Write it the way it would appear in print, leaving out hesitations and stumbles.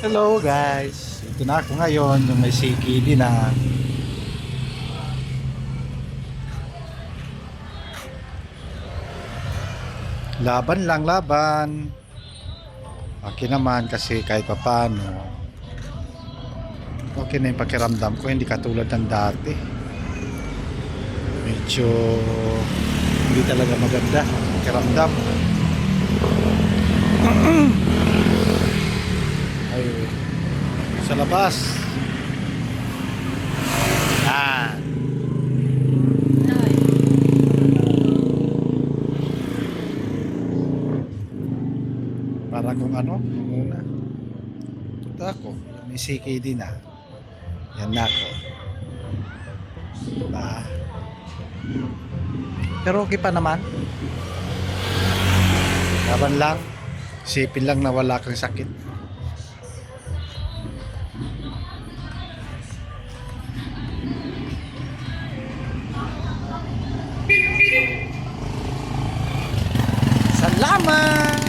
Hello guys, ito na ako ngayon yung may CKD na. Laban lang, laban. Okay naman kasi kahit papano okay na yung pakiramdam ko, hindi katulad ng dati. Medyo hindi talaga maganda pakiramdam. Ay, sa labas. Para kung ano, muna. Ito ako, may CKD na. Yan na ako. Diba? Pero okay pa naman. Laban lang. Isipin lang na wala kang sakit. Salamat!